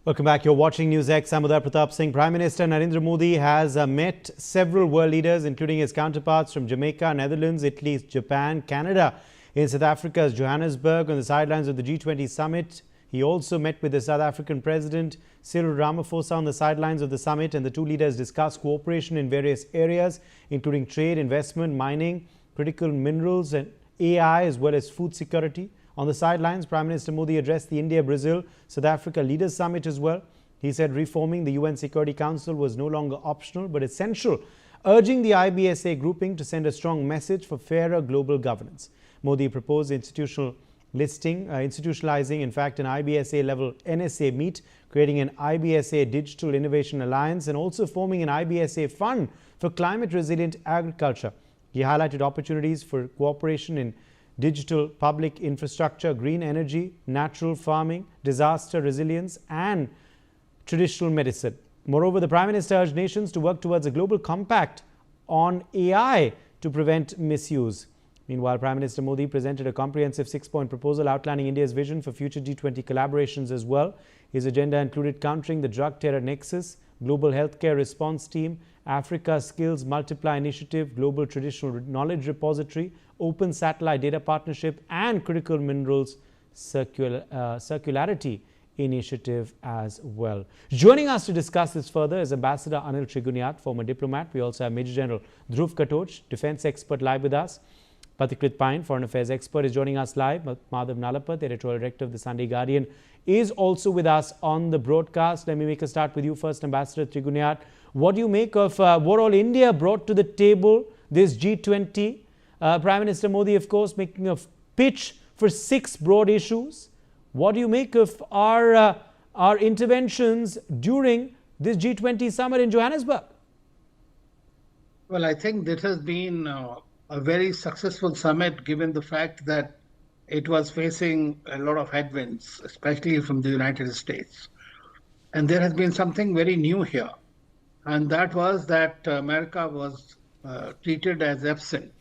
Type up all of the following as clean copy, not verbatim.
Welcome back. You're watching NewsX. I'm Bharat Pratap Singh. Prime Minister Narendra Modi has met several world leaders, including his counterparts from Jamaica, Netherlands, Italy, Japan, Canada, in South Africa's Johannesburg on the sidelines of the G20 summit. He also met with the South African President Cyril Ramaphosa on the sidelines of the summit, and the two leaders discussed cooperation in various areas, including trade, investment, mining, critical minerals, and AI, as well as food security. On the sidelines, Prime Minister Modi addressed the India, Brazil, South Africa Leaders Summit as well. He said reforming the UN Security Council was no longer optional but essential, urging the IBSA grouping to send a strong message for fairer global governance. Modi proposed institutionalizing, in fact, an IBSA level NSA meet, creating an IBSA Digital Innovation Alliance, and also forming an IBSA fund for climate resilient agriculture. He highlighted opportunities for cooperation in digital public infrastructure, green energy, natural farming, disaster resilience, and traditional medicine. Moreover, the Prime Minister urged nations to work towards a global compact on AI to prevent misuse. Meanwhile, Prime Minister Modi presented a comprehensive 6-point proposal outlining India's vision for future G20 collaborations as well. His agenda included countering the drug terror nexus, global healthcare response team, Africa Skills Multiply Initiative, Global Traditional Knowledge Repository, Open Satellite Data Partnership, and Critical Minerals Circularity Initiative as well. Joining us to discuss this further is Ambassador Anil Trigunyat, former diplomat. We also have Major General Dhruv Katoch, defense expert, live with us. Pathikrit Pine, foreign affairs expert, is joining us live. Madhav Nalapat, editorial director of the Sunday Guardian, is also with us on the broadcast. Let me make a start with you first, Ambassador Trigunyat. What do you make of what all India brought to the table, this G20? Prime Minister Modi, of course, making a pitch for 6 broad issues. What do you make of our interventions during this G20 summit in Johannesburg? Well, I think this has been a very successful summit, given the fact that it was facing a lot of headwinds, especially from the United States. And there has been something very new here. And that was that America was treated as absent.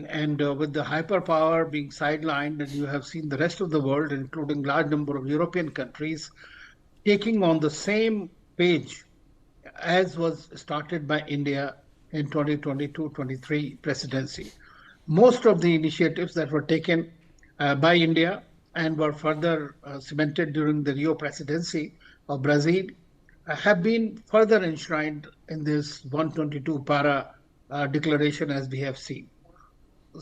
And with the hyperpower being sidelined, and you have seen the rest of the world, including large number of European countries, taking on the same page as was started by India in 2022-23 presidency. Most of the initiatives that were taken by India and were further cemented during the Rio presidency of Brazil have been further enshrined in this 122 para declaration, as we have seen.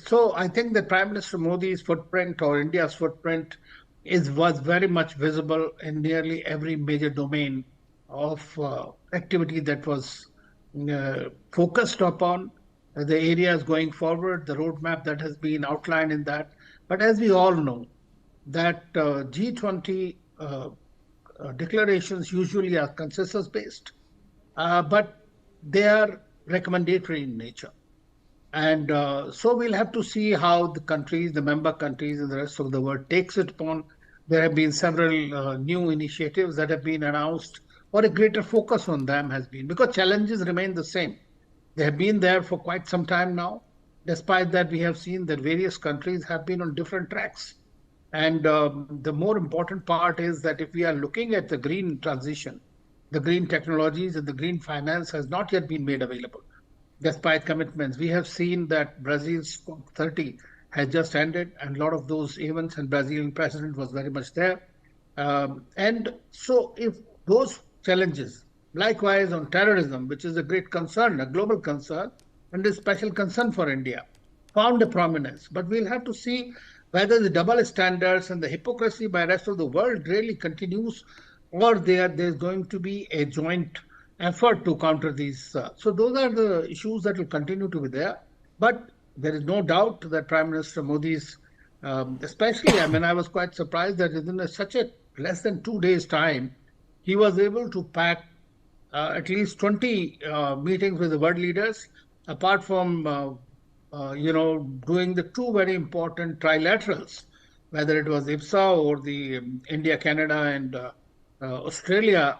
So I think that Prime Minister Modi's footprint, or India's footprint, was very much visible in nearly every major domain of activity that was focused upon the areas going forward, the roadmap that has been outlined in that. But as we all know, that G20 declarations usually are consensus-based, but they are recommendatory in nature. And so we'll have to see how the countries, the member countries and the rest of the world takes it upon. There have been several new initiatives that have been announced, or a greater focus on them has been, because challenges remain the same. They have been there for quite some time now. Despite that, we have seen that various countries have been on different tracks. And the more important part is that if we are looking at the green transition, the green technologies and the green finance has not yet been made available. Despite commitments, we have seen that Brazil's COP30 has just ended, and a lot of those events, and Brazilian president was very much there. And so if those challenges, likewise on terrorism, which is a great concern, a global concern, and a special concern for India, found a prominence. But we'll have to see whether the double standards and the hypocrisy by the rest of the world really continues, or there's going to be a joint effort to counter these. So those are the issues that will continue to be there. But there is no doubt that Prime Minister Modi's, especially, I was quite surprised that within such a less than 2 days' time, he was able to pack at least 20 meetings with the world leaders, apart from, doing the 2 very important trilaterals, whether it was IBSA or the India, Canada, and Australia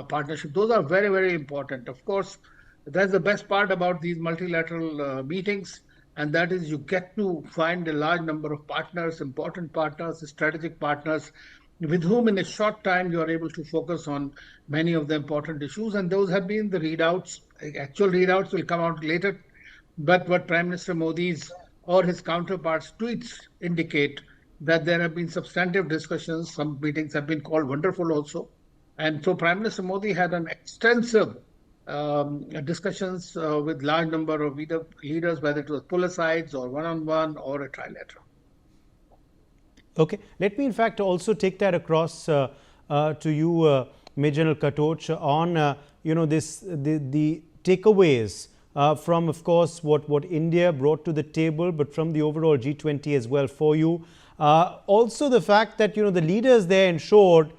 partnership. Those are very, very important. Of course, that's the best part about these multilateral meetings, and that is you get to find a large number of partners, important partners, strategic partners, with whom in a short time you are able to focus on many of the important issues. And those have been the readouts. Actual readouts will come out later. But what Prime Minister Modi's or his counterparts' tweets indicate that there have been substantive discussions. Some meetings have been called wonderful also. And so Prime Minister Modi had an extensive discussions with large number of leaders, whether it was pull asides or one-on-one or a trilateral. Okay, let me in fact also take that across to you, Major General Katoch, on the takeaways from, of course, what India brought to the table, but from the overall G20 as well for you. Also the fact that the leaders there ensured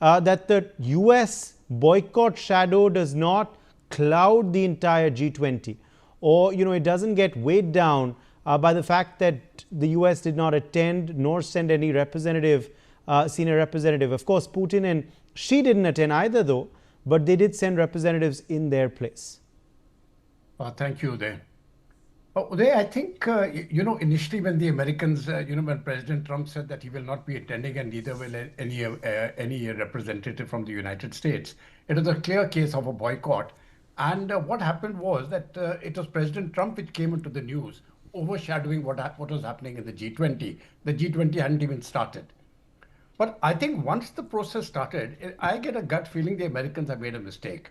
that the US boycott shadow does not cloud the entire G20, or it doesn't get weighed down by the fact that the US did not attend nor send any representative, senior representative. Of course, Putin and Xi didn't attend either, though, but they did send representatives in their place. Thank you, Uday. Uday, I think, initially when the Americans, when President Trump said that he will not be attending and neither will any representative from the United States, it was a clear case of a boycott. And what happened was that it was President Trump which came into the news, overshadowing what was happening in the G20. The G20 hadn't even started. But I think once the process started, I get a gut feeling the Americans have made a mistake.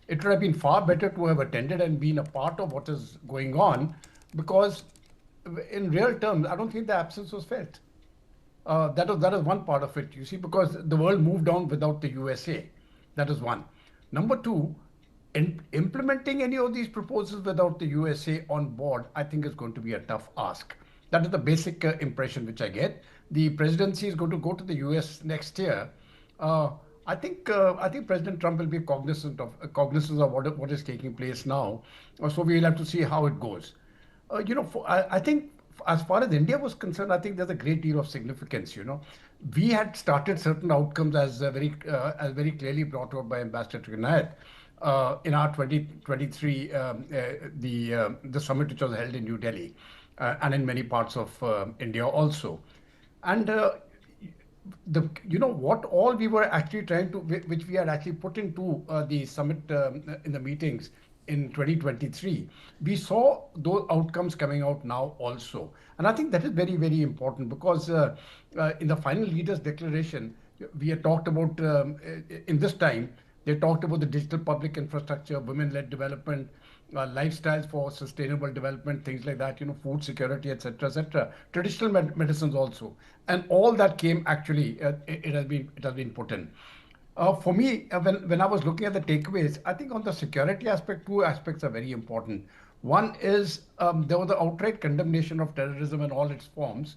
It would have been far better to have attended and been a part of what is going on, because in real terms, I don't think the absence was felt. That is one part of it, you see, because the world moved on without the USA. That is one. Number two, implementing any of these proposals without the USA on board, I think is going to be a tough ask. That is the basic impression which I get. The presidency is going to go to the US next year. I think President Trump will be cognizant of what is taking place now. So we'll have to see how it goes. I think as far as India was concerned, I think there's a great deal of significance. We had started certain outcomes as very clearly brought out by Ambassador Trilateral in our 2023 the summit which was held in New Delhi and in many parts of India also, and what all we were actually trying to, which we had actually put into the summit in the meetings in 2023, we saw those outcomes coming out now also. And I think that is very, very important, because in the final leaders declaration, we had talked about, in this time, they talked about the digital public infrastructure, women-led development, lifestyles for sustainable development, things like that, food security, etc., traditional medicines also. And all that came actually, it has been put in. For me, when I was looking at the takeaways, I think on the security aspect, two aspects are very important. One is there was the outright condemnation of terrorism in all its forms,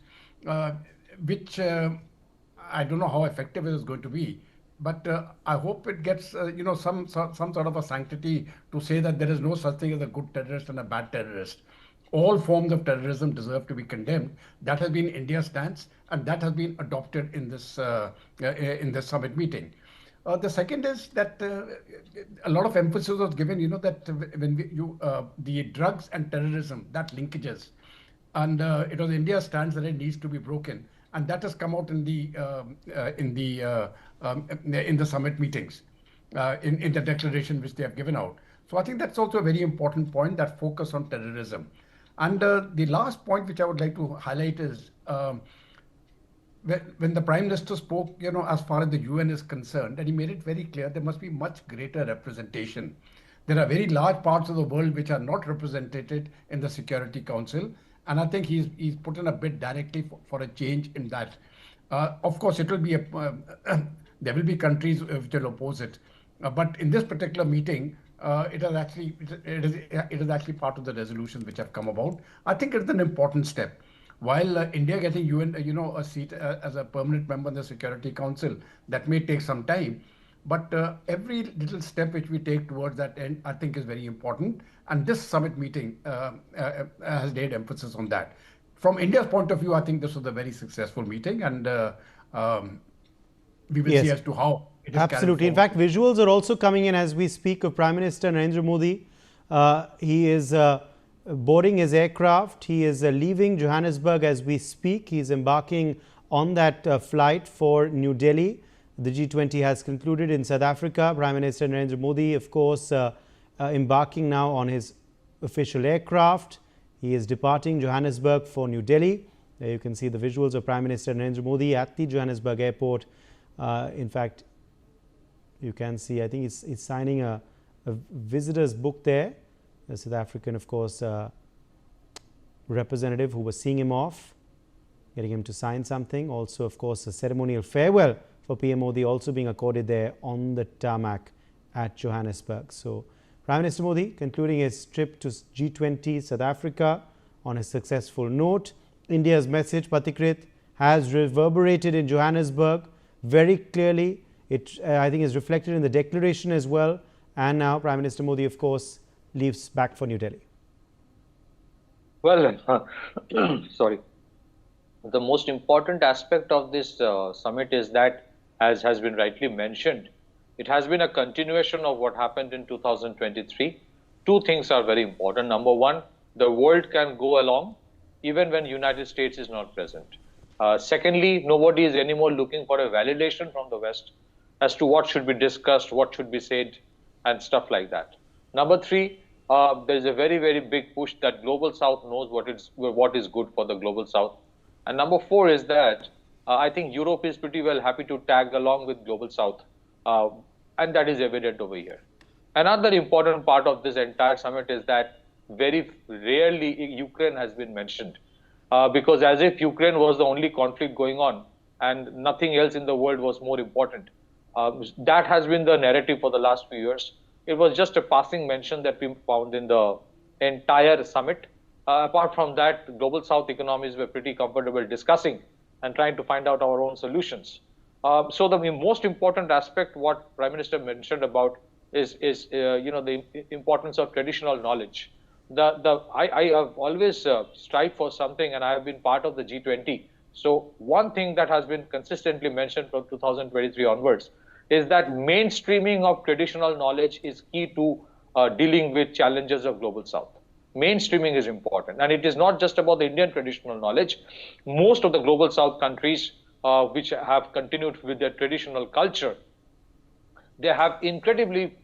which I don't know how effective it is going to be. But I hope it gets, some sort of a sanctity to say that there is no such thing as a good terrorist and a bad terrorist. All forms of terrorism deserve to be condemned. That has been India's stance, and that has been adopted in this summit meeting. The second is that a lot of emphasis was given, that when the drugs and terrorism, that linkages, and it was India's stance that it needs to be broken, and that has come out in the summit meetings, in the declaration which they have given out. So I think that's also a very important point, that focus on terrorism. And the last point which I would like to highlight is when the Prime Minister spoke, as far as the UN is concerned, and he made it very clear there must be much greater representation. There are very large parts of the world which are not represented in the Security Council, and I think he's put in a bid directly for a change in that. Of course, it will be there will be countries which will oppose it, but in this particular meeting, it is actually part of the resolutions which have come about. I think it's an important step. While India getting UN, a seat as a permanent member in the Security Council, that may take some time, but every little step which we take towards that end, I think, is very important. And this summit meeting has laid emphasis on that. From India's point of view, I think this was a very successful meeting, and we will see as to how it is absolutely. In fact, visuals are also coming in as we speak of Prime Minister Narendra Modi. He is boarding his aircraft. He is leaving Johannesburg as we speak. He is embarking on that flight for New Delhi. The G20 has concluded in South Africa. Prime Minister Narendra Modi, of course, embarking now on his official aircraft. He is departing Johannesburg for New Delhi. There you can see the visuals of Prime Minister Narendra Modi at the Johannesburg airport. In fact, you can see, I think he's signing a visitor's book there. The South African, of course, representative who was seeing him off, getting him to sign something. Also, of course, a ceremonial farewell for PM Modi also being accorded there on the tarmac at Johannesburg. So, Prime Minister Modi concluding his trip to G20 South Africa on a successful note. India's message, Pathikrit, has reverberated in Johannesburg very clearly. It, I think, is reflected in the declaration as well. And now Prime Minister Modi, of course, leaves back for New Delhi. Well, sorry. The most important aspect of this summit is that, as has been rightly mentioned, it has been a continuation of what happened in 2023. Two things are very important. Number one, the world can go along even when United States is not present. Secondly, nobody is anymore looking for a validation from the West as to what should be discussed, what should be said, and stuff like that. Number three, there is a very, very big push that Global South knows what is good for the Global South. And number four is that I think Europe is pretty well happy to tag along with Global South. And that is evident over here. Another important part of this entire summit is that very rarely Ukraine has been mentioned, because as if Ukraine was the only conflict going on and nothing else in the world was more important. That has been the narrative for the last few years. It was just a passing mention that we found in the entire summit. Apart from that, Global South economies were pretty comfortable discussing and trying to find out our own solutions. So the most important aspect, what Prime Minister mentioned about, is the importance of traditional knowledge. I have always strived for something, and I have been part of the G20. So one thing that has been consistently mentioned from 2023 onwards is that mainstreaming of traditional knowledge is key to dealing with challenges of Global South. Mainstreaming is important, and it is not just about the Indian traditional knowledge. Most of the Global South countries which have continued with their traditional culture, they have incredibly,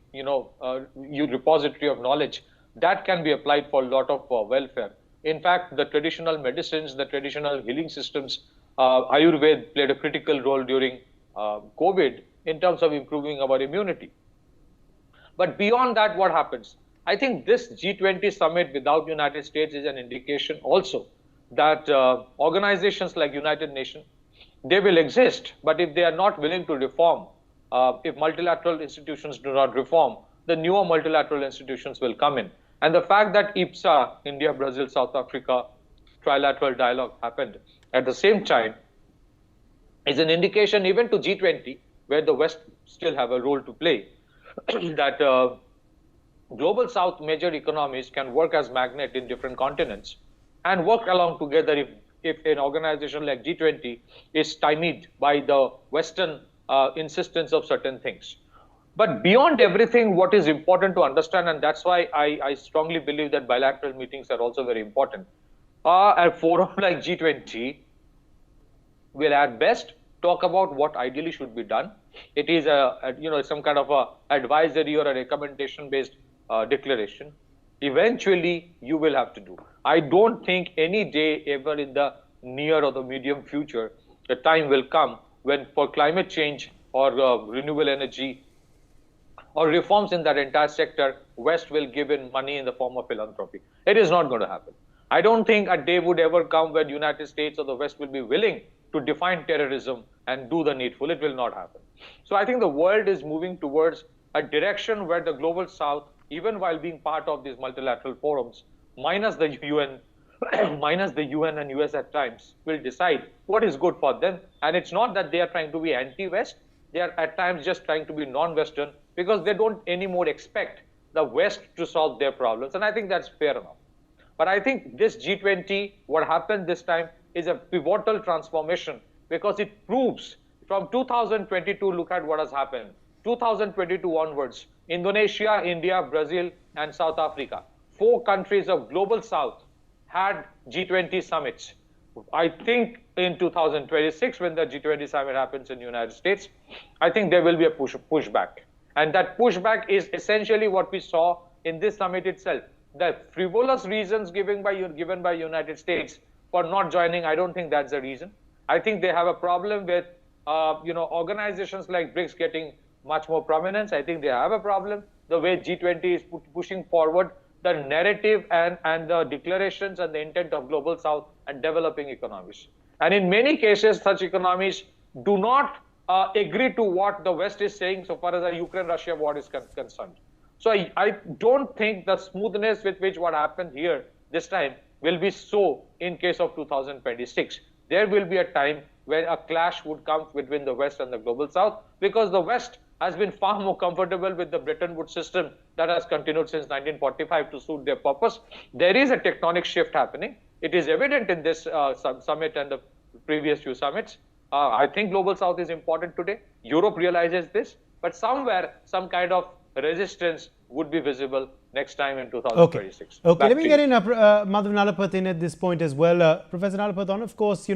repository of knowledge that can be applied for a lot of welfare. In fact, the traditional medicines, the traditional healing systems, Ayurveda played a critical role during COVID in terms of improving our immunity. But beyond that, what happens? I think this G20 summit without United States is an indication also that organizations like United Nations, they will exist, but if they are not willing to reform, if multilateral institutions do not reform, the newer multilateral institutions will come in. And the fact that IBSA, India, Brazil, South Africa, trilateral dialogue happened at the same time is an indication even to G20, where the West still have a role to play, that Global South major economies can work as magnet in different continents and work along together if an organization like G20 is stymied by the Western insistence of certain things. But beyond everything, what is important to understand, and that's why I strongly believe that bilateral meetings are also very important. A forum like G20 will at best talk about what ideally should be done. It is some kind of a advisory or a recommendation based declaration. Eventually, you will have to do. I don't think any day ever in the near or the medium future, the time will come when for climate change or renewable energy or reforms in that entire sector, West will give in money in the form of philanthropy. It is not going to happen. I don't think a day would ever come when United States or the West will be willing to define terrorism and do the needful. It will not happen. So I think the world is moving towards a direction where the Global South, even while being part of these multilateral forums, minus the UN, and US at times, will decide what is good for them. And it's not that they are trying to be anti-West. They are at times just trying to be non-Western because they don't anymore expect the West to solve their problems. And I think that's fair enough. But I think this G20, what happened this time, is a pivotal transformation because it proves from 2022, look at what has happened. 2022 onwards, Indonesia, India, Brazil, and South Africa, 4 countries of Global South had G20 summits. I think in 2026, when the G20 summit happens in the United States, I think there will be a pushback. And that pushback is essentially what we saw in this summit itself. The frivolous reasons given by United States for not joining, I don't think that's the reason. I think they have a problem with organizations like BRICS getting much more prominence. I think they have a problem the way G20 is pushing forward the narrative and the declarations and the intent of global south and developing economies. And in many cases, such economies do not agree to what the West is saying so far as the Ukraine-Russia war is concerned. So I don't think the smoothness with which what happened here this time will be so in case of 2026. There will be a time when a clash would come between the West and the global South, because the West has been far more comfortable with the Bretton Woods system that has continued since 1945 to suit their purpose. There is a tectonic shift happening. It is evident in this summit and the previous few summits. I think global South is important today. Europe realizes this, but somewhere some kind of resistance would be visible next time in 2026. Okay. Let me get in Madhav Nalapath in at this point as well. Professor Nalapath, on, of course,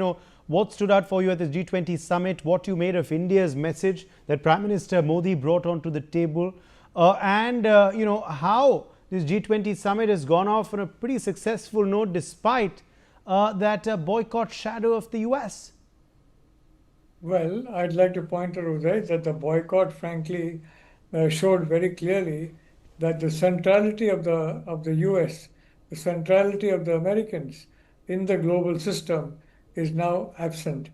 what stood out for you at the G20 summit, what you made of India's message that Prime Minister Modi brought onto the table, and how this G20 summit has gone off on a pretty successful note despite that boycott shadow of the US. Well, I'd like to point out, Uday, that the boycott, frankly, showed very clearly that the centrality of the US, the centrality of the Americans in the global system is now absent.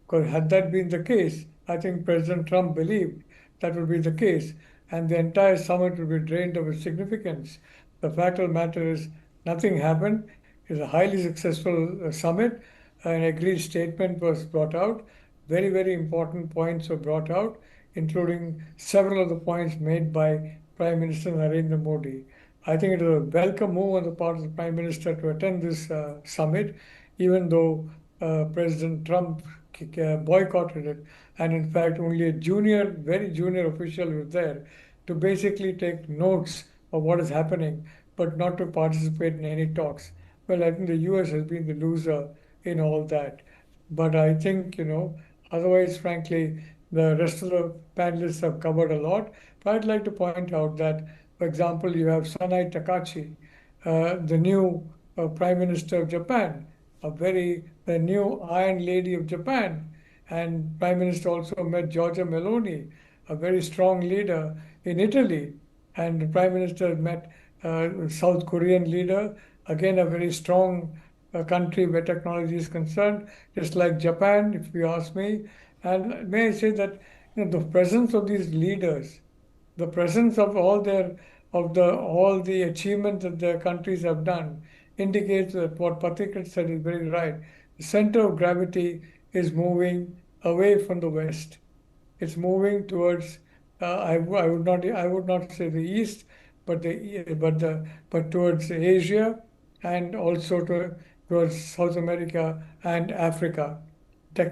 Because had that been the case, I think President Trump believed that would be the case, and the entire summit would be drained of its significance. The fact of the matter is nothing happened. It's a highly successful summit. An agreed statement was brought out. Very, very important points were brought out, including several of the points made by Prime Minister Narendra Modi. I think it was a welcome move on the part of the Prime Minister to attend this summit, even though President Trump boycotted it. And in fact, only a very junior official was there to basically take notes of what is happening, but not to participate in any talks. Well, I think the US has been the loser in all that. But I think, otherwise, frankly, the rest of the panelists have covered a lot. But I'd like to point out that, for example, you have Sanai Takachi, the new Prime Minister of Japan, the new Iron Lady of Japan. And Prime Minister also met Giorgia Meloni, a very strong leader in Italy. And the Prime Minister met South Korean leader, again, a very strong country where technology is concerned, just like Japan, if you ask me. And may I say that the presence of these leaders, the presence of all the achievements that their countries have done, indicates that what Pathik said is very right. The center of gravity is moving away from the West. It's moving towards I would not say the East, but towards Asia, and also towards South America and Africa. A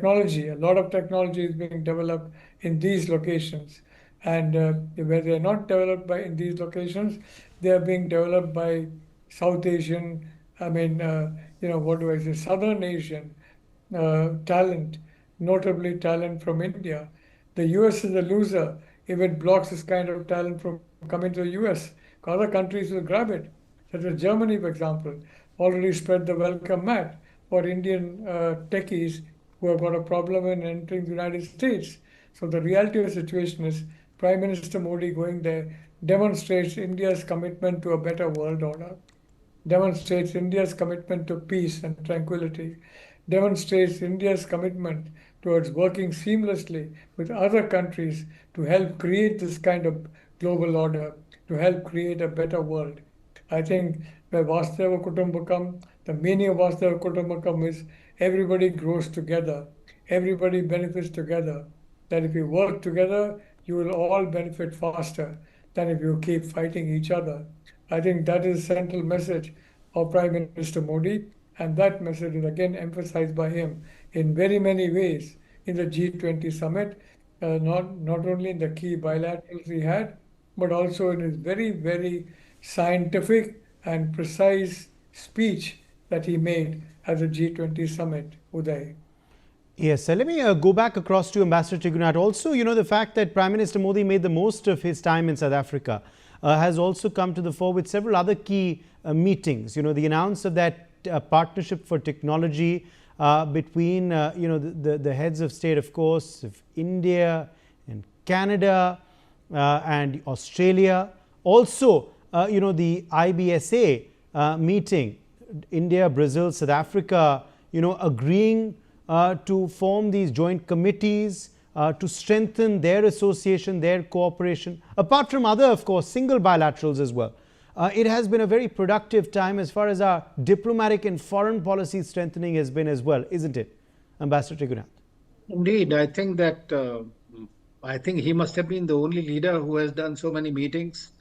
lot of technology is being developed in these locations. And where they're not developed in these locations, they are being developed by South Asian, Southern Asian talent, notably talent from India. The US is a loser if it blocks this kind of talent from coming to the US. Other countries will grab it. Such as Germany, for example, already spread the welcome mat for Indian techies who have got a problem in entering the United States. So the reality of the situation is Prime Minister Modi going there demonstrates India's commitment to a better world order, demonstrates India's commitment to peace and tranquility, demonstrates India's commitment towards working seamlessly with other countries to help create this kind of global order, to help create a better world. I think by Vasudhaiva Kutumbakam, the meaning of Vasudhaiva Kutumbakam is everybody grows together, everybody benefits together. That if you work together, you will all benefit faster than if you keep fighting each other. I think that is the central message of Prime Minister Modi, and that message is again emphasized by him in very many ways in the G20 summit, not only in the key bilaterals he had, but also in his very, very scientific and precise speech that he made at the G20 summit, Uday. Yes, so let me go back across to Ambassador Tigranat. Also, the fact that Prime Minister Modi made the most of his time in South Africa has also come to the fore with several other key meetings. The announce of that partnership for technology between, the heads of state, of course, of India and Canada and Australia. Also, the IBSA meeting, India, Brazil, South Africa, agreeing to form these joint committees to strengthen their association, their cooperation, apart from other, of course, single bilaterals as well. It has been a very productive time as far as our diplomatic and foreign policy strengthening has been as well, isn't it, Ambassador Tigranat? Indeed, I think he must have been the only leader who has done so many meetings.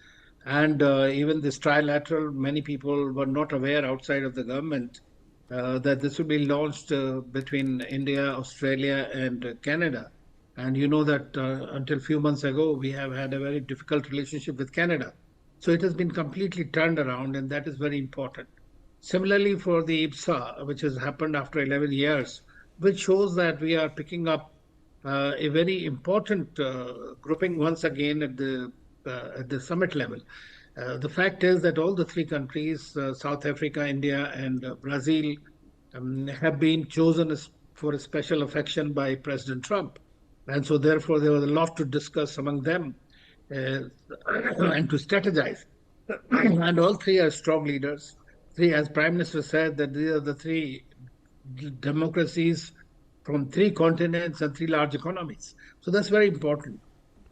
And even this trilateral, many people were not aware outside of the government that this would be launched between India, Australia, and Canada. And you know that until a few months ago, we have had a very difficult relationship with Canada. So it has been completely turned around, and that is very important. Similarly, for the IBSA, which has happened after 11 years, which shows that we are picking up a very important grouping once again at the summit level. The fact is that all the three countries, South Africa, India, and Brazil, have been chosen for a special affection by President Trump. And so therefore, there was a lot to discuss among them and to strategize. And all three are strong leaders. As Prime Minister said, that these are the three democracies from three continents and three large economies. So that's very important.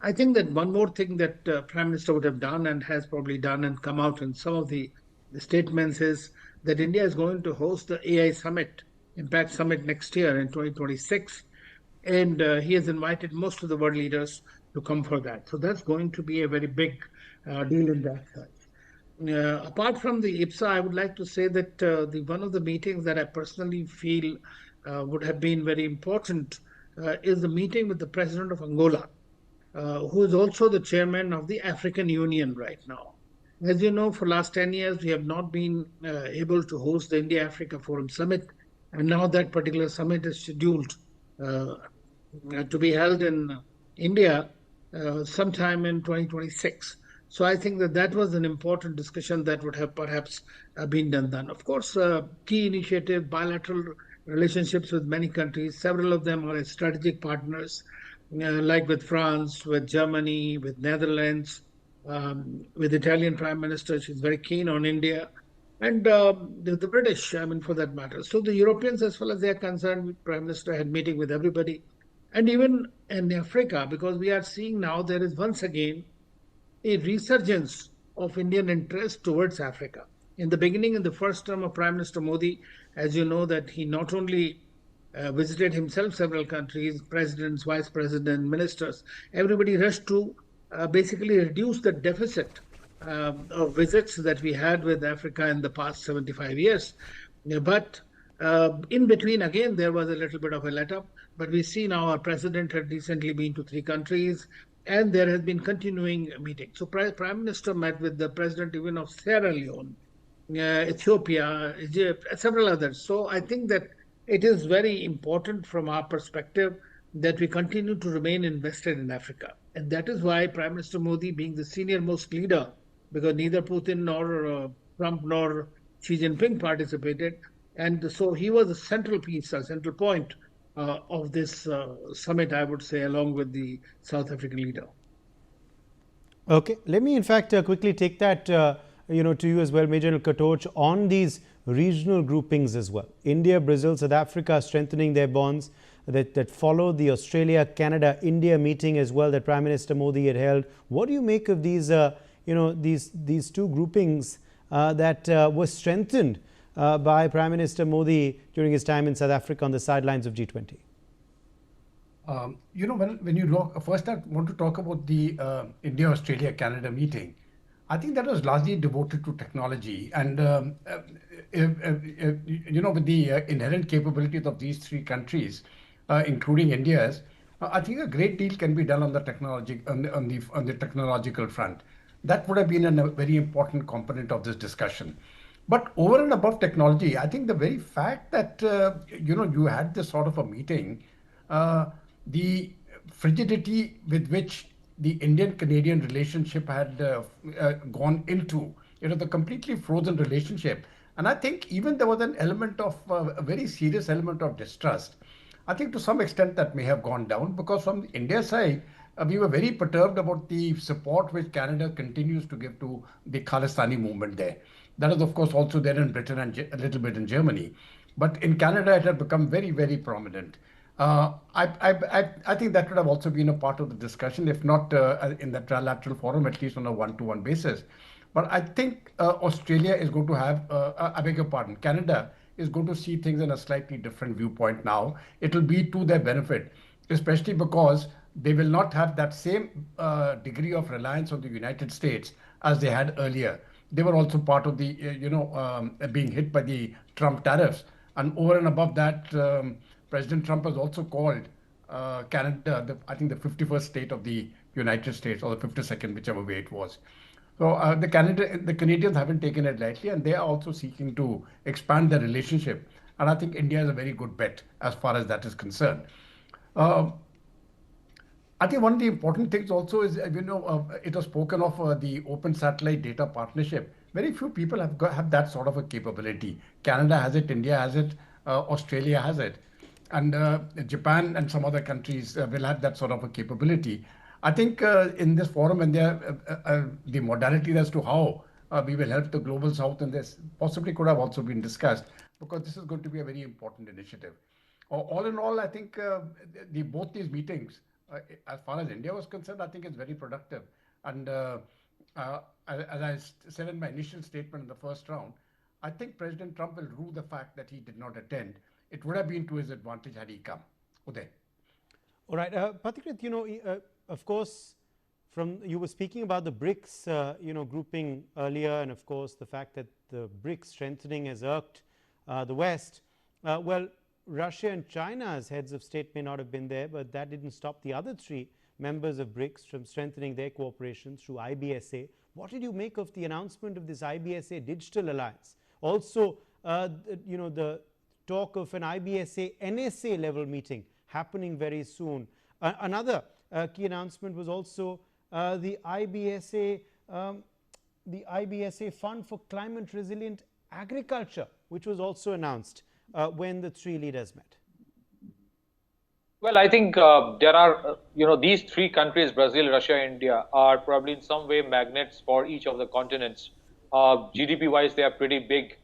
I think that one more thing that Prime Minister would have done and has probably done and come out in some of the statements is that India is going to host the AI Summit, Impact Summit next year in 2026. And he has invited most of the world leaders to come for that. So that's going to be a very big deal in that sense. Apart from the IBSA, I would like to say that one of the meetings that I personally feel would have been very important is the meeting with the president of Angola, who is also the chairman of the African Union right now. As you know, for the last 10 years, we have not been able to host the India-Africa Forum Summit. And now that particular summit is scheduled to be held in India sometime in 2026. So I think that was an important discussion that would have perhaps been done. Of course, key initiative, bilateral relationships with many countries. Several of them are strategic partners, like with France, with Germany, with Netherlands, with Italian Prime Minister. She's very keen on India. And the British, for that matter. So the Europeans, as far as they are concerned, Prime Minister had meeting with everybody. And even in Africa, because we are seeing now there is once again a resurgence of Indian interest towards Africa. In the beginning, in the first term of Prime Minister Modi, as you know, that he not only visited himself several countries, presidents, vice president, ministers, everybody rushed to basically reduce the deficit of visits that we had with Africa in the past 75 years. But in between, again, there was a little bit of a let-up. But we see now our president had recently been to 3 countries, and there has been continuing meetings. So Prime Minister met with the president even of Sierra Leone, Ethiopia, Egypt, several others. So I think that it is very important from our perspective that we continue to remain invested in Africa. And that is why Prime Minister Modi, being the senior most leader, because neither Putin nor Trump nor Xi Jinping participated, and so he was a central piece, a central point of this summit, I would say, along with the South African leader. Okay, let me in fact quickly take that to you as well, Major General Katoch, on these regional groupings as well. India, Brazil, South Africa strengthening their bonds that followed the Australia, Canada, India meeting as well that Prime Minister Modi had held. What do you make of these these two groupings that were strengthened by Prime Minister Modi during his time in South Africa on the sidelines of G20? When you look, first I want to talk about the India, Australia, Canada meeting. I think that was largely devoted to technology, and with the inherent capabilities of these 3 countries, including India's, I think a great deal can be done on the technology on the technological front. That would have been a very important component of this discussion. But over and above technology, I think the very fact that you had this sort of a meeting, the frigidity with which the Indian-Canadian relationship had gone into, the completely frozen relationship, and I think even there was an element of a very serious element of distrust. I think to some extent that may have gone down because from India side, we were very perturbed about the support which Canada continues to give to the Khalistani movement there. That is, of course, also there in Britain and a little bit in Germany. But in Canada, it had become very, very prominent. I think that would have also been a part of the discussion, if not in the trilateral forum, at least on a one-to-one basis. But I think Australia is going to have, I beg your pardon, Canada is going to see things in a slightly different viewpoint now. It will be to their benefit, especially because they will not have that same degree of reliance on the United States as they had earlier. They were also part of the, being hit by the Trump tariffs. And over and above that, President Trump has also called Canada, I think the 51st state of the United States, or the 52nd, whichever way it was. So the Canadians haven't taken it lightly, and they are also seeking to expand their relationship. And I think India is a very good bet as far as that is concerned. I think one of the important things also is, it was spoken of the open satellite data partnership. Very few people have that sort of a capability. Canada has it, India has it, Australia has it, and Japan and some other countries will have that sort of a capability. I think in this forum, and the modalities as to how we will help the global south in this possibly could have also been discussed, because this is going to be a very important initiative. All in all, I think both these meetings, as far as India was concerned, I think it's very productive. And as I said in my initial statement in the first round, I think President Trump will rue the fact that he did not attend. It would have been to his advantage had he come. Uday. All right, Pathikrit, of course, you were speaking about the BRICS, grouping earlier, and of course the fact that the BRICS strengthening has irked the West. Well, Russia and China as heads of state may not have been there, but that didn't stop the other three members of BRICS from strengthening their cooperation through IBSA. What did you make of the announcement of this IBSA digital alliance? Also, the talk of an IBSA NSA level meeting happening very soon. Another key announcement was also the IBSA Fund for Climate Resilient Agriculture, which was also announced when the three leaders met. Well, I think there are, these three countries, Brazil, Russia, India, are probably in some way magnets for each of the continents. GDP-wise, they are pretty big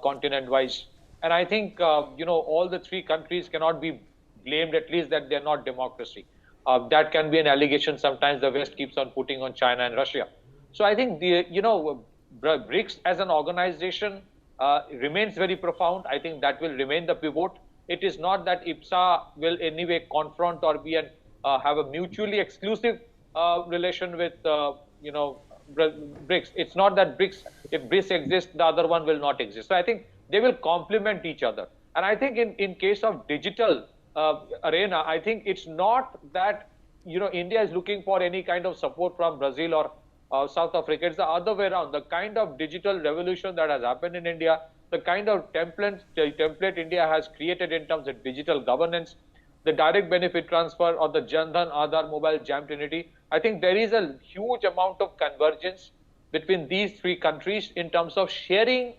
continent-wise. And I think, all the three countries cannot be blamed, at least that they're not democracy. That can be an allegation sometimes the West keeps on putting on China and Russia. So I think BRICS as an organization remains very profound. I think that will remain the pivot. It is not that IBSA will in any way confront or be have a mutually exclusive relation with BRICS. It's not that if BRICS exists, the other one will not exist. So I think they will complement each other. And I think in case of digital arena, I think it's not that India is looking for any kind of support from Brazil or South Africa. It's the other way around. The kind of digital revolution that has happened in India, the kind of template India has created in terms of digital governance, the direct benefit transfer, or the Jan Dhan Aadhaar mobile Jam Trinity, I think there is a huge amount of convergence between these three countries in terms of sharing,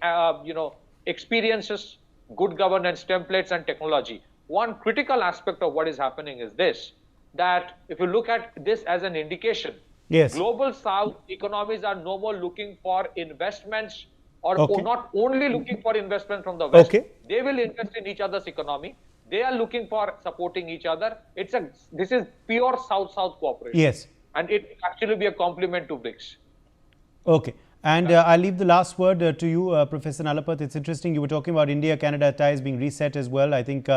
experiences, good governance templates, and technology. One critical aspect of what is happening is this, that if you look at this as an indication, yes, global South economies are no more looking for investments or not only looking for investment from the West. They will invest in each other's economy. They are looking for supporting each other. This is pure South-South cooperation. Yes. And it will actually be a complement to BRICS. Okay. And I'll leave the last word to you, Professor Nalapat. It's interesting, you were talking about India-Canada ties being reset as well. I think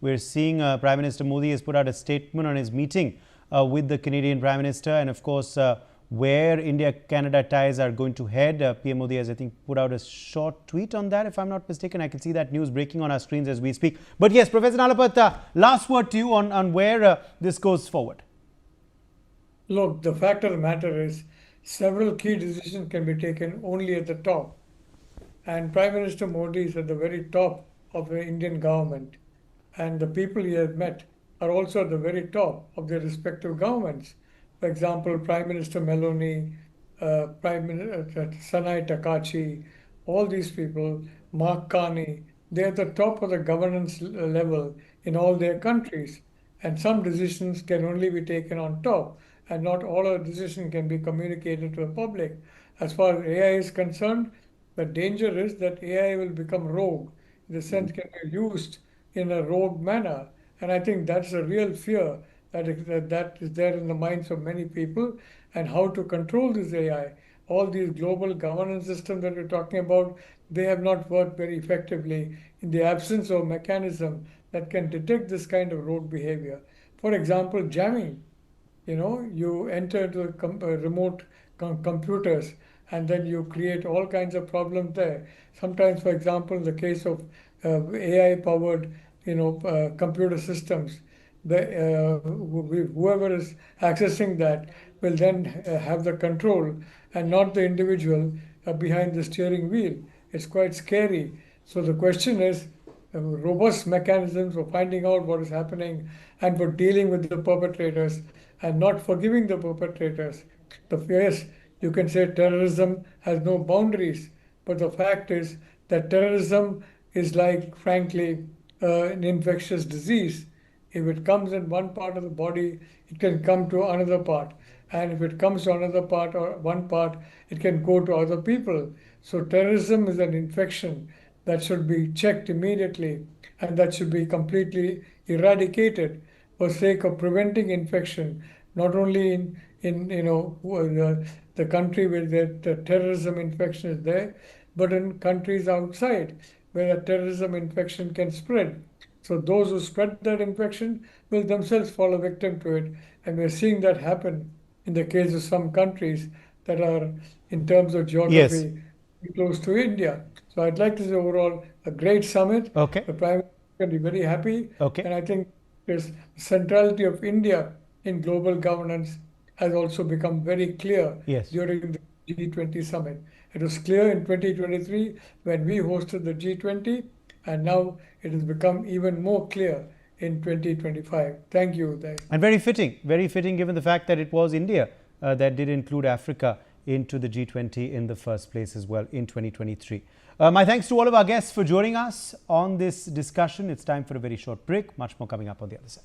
we're seeing Prime Minister Modi has put out a statement on his meeting with the Canadian Prime Minister, and of course where India-Canada ties are going to head. PM Modi has, I think, put out a short tweet on that, if I'm not mistaken. I can see that news breaking on our screens as we speak. But yes, Professor Nalapat, last word to you on where this goes forward. Look, the fact of the matter is several key decisions can be taken only at the top. And Prime Minister Modi is at the very top of the Indian government. And the people he has met are also at the very top of their respective governments. For example, Prime Minister Meloni, Prime Minister Sanai Takachi, all these people, Mark Carney, they're at the top of the governance level in all their countries. And some decisions can only be taken on top, and not all of the decisions can be communicated to the public. As far as AI is concerned, the danger is that AI will become rogue, in the sense can be used in a rogue manner. And I think that's a real fear that is there in the minds of many people, and how to control this AI. All these global governance systems that we're talking about, they have not worked very effectively in the absence of a mechanism that can detect this kind of rogue behavior. For example, jamming. You enter the remote computers, and then you create all kinds of problems there. Sometimes, for example, in the case of AI powered computer systems, whoever is accessing that will then have the control, and not the individual behind the steering wheel. It's quite scary. So the question is robust mechanisms for finding out what is happening and for dealing with the perpetrators and not forgiving the perpetrators. Yes, you can say terrorism has no boundaries, but the fact is that terrorism is like, frankly, an infectious disease. If it comes in one part of the body, it can come to another part. And if it comes to another part or one part, it can go to other people. So terrorism is an infection that should be checked immediately, and that should be completely eradicated for sake of preventing infection, not only in the country where the terrorism infection is there, but in countries outside where a terrorism infection can spread. So those who spread that infection will themselves fall a victim to it. And we're seeing that happen in the case of some countries that are, in terms of geography, close to India. So I'd like to say overall a great summit. Okay. The Prime Minister can be very happy. Okay. And I think this centrality of India in global governance has also become very clear during the G20 summit. It was clear in 2023 when we hosted the G20, and now it has become even more clear in 2025. Thank you, Uday. And very fitting given the fact that it was India that did include Africa into the G20 in the first place as well in 2023. My thanks to all of our guests for joining us on this discussion. It's time for a very short break. Much more coming up on the other side.